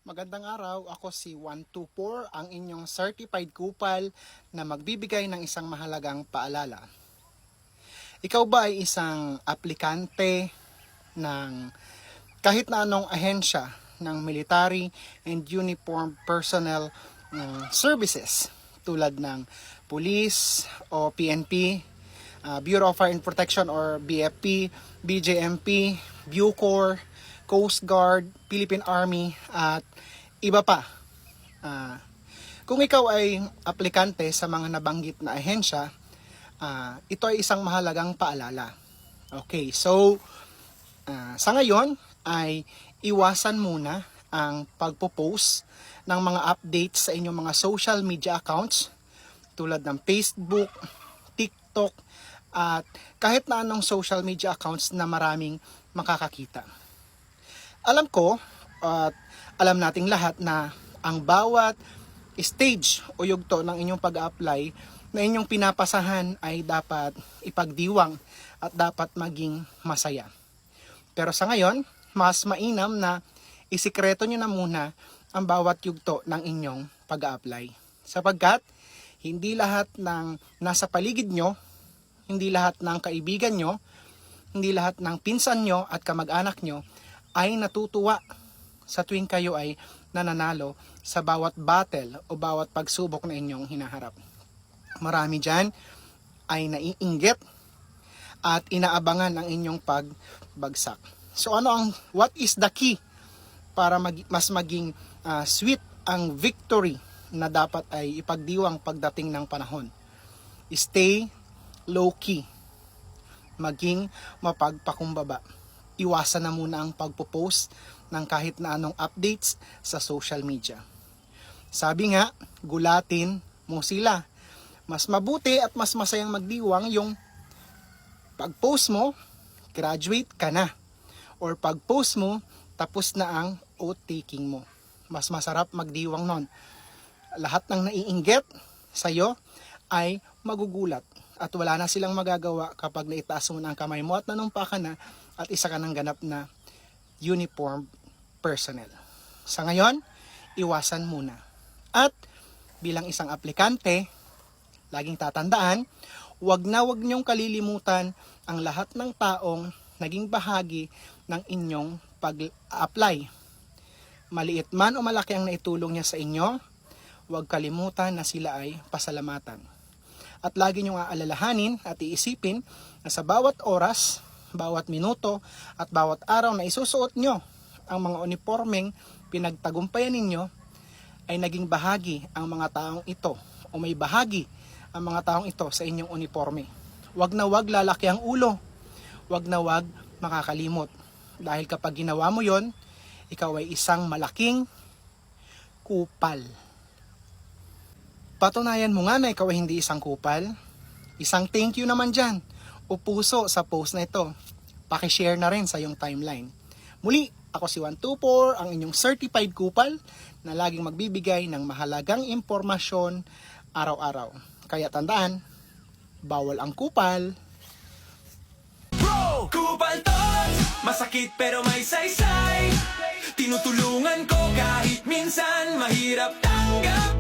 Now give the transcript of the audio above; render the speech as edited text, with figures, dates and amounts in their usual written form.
Magandang araw, ako si 124, ang inyong certified kupal na magbibigay ng isang mahalagang paalala. Ikaw ba ay isang aplikante ng kahit na anong ahensya ng military and uniformed personnel services tulad ng police o PNP, Bureau of Fire and Protection or BFP, BJMP, Bucor, Coast Guard, Philippine Army at iba pa. Kung ikaw ay aplikante sa mga nabanggit na ahensya, ito ay isang mahalagang paalala. Okay, so sa ngayon ay iwasan muna ang pagpo-post ng mga updates sa inyong mga social media accounts tulad ng Facebook, TikTok, at kahit na anong social media accounts na maraming makakakita. Alam ko at alam nating lahat na ang bawat stage o yugto ng inyong pag-apply na inyong pinapasahan ay dapat ipagdiwang at dapat maging masaya. Pero sa ngayon, mas mainam na isikreto nyo na muna ang bawat yugto ng inyong pag-apply. Sapagkat hindi lahat ng nasa paligid nyo, hindi lahat ng kaibigan nyo, hindi lahat ng pinsan nyo at kamag-anak nyo ay natutuwa sa tuwing kayo ay nananalo sa bawat battle o bawat pagsubok na inyong hinaharap. Marami dyan ay naiinggit at inaabangan ang inyong pagbagsak. So what is the key para mas maging sweet ang victory na dapat ay ipagdiwang pagdating ng panahon? Stay low key. Maging mapagpakumbaba. Iwasan na muna ang pagpo-post ng kahit na anong updates sa social media. Sabi nga, gulatin mo sila. Mas mabuti at mas masayang magdiwang yung pag-post mo, graduate ka na. Or pag-post mo, tapos na ang oath-taking mo. Mas masarap magdiwang nun. Lahat ng naiinggit sa'yo ay magugulat. At wala na silang magagawa kapag naitaas mo na ang kamay mo at nanumpa ka na at isa ka ng ganap na uniform personnel. Sa ngayon, iwasan muna. At bilang isang aplikante, laging tatandaan, wag niyong kalilimutan ang lahat ng taong naging bahagi ng inyong pag-apply. Maliit man o malaki ang naitulong niya sa inyo, wag kalimutan na sila ay pasalamatan. At lagi niyong aalalahanin at iisipin na sa bawat oras, bawat minuto at bawat araw na isusuot nyo ang mga uniformeng pinagtagumpayan ninyo ay naging bahagi ang mga taong ito o may bahagi ang mga taong ito sa inyong uniforme. Wag na wag lalaki ang ulo. Wag na wag makakalimot. Dahil kapag ginawa mo yon, ikaw ay isang malaking kupal. Patunayan mo nga na ikaw ay hindi isang kupal. Isang thank you naman dyan o puso sa post na ito. Pakishare na rin sa iyong timeline. Muli, ako si 124, ang inyong certified kupal na laging magbibigay ng mahalagang impormasyon araw-araw. Kaya tandaan, bawal ang kupal. Bro, kupal to! Masakit pero may saysay. Tinutulungan ko kahit minsan mahirap tanggap.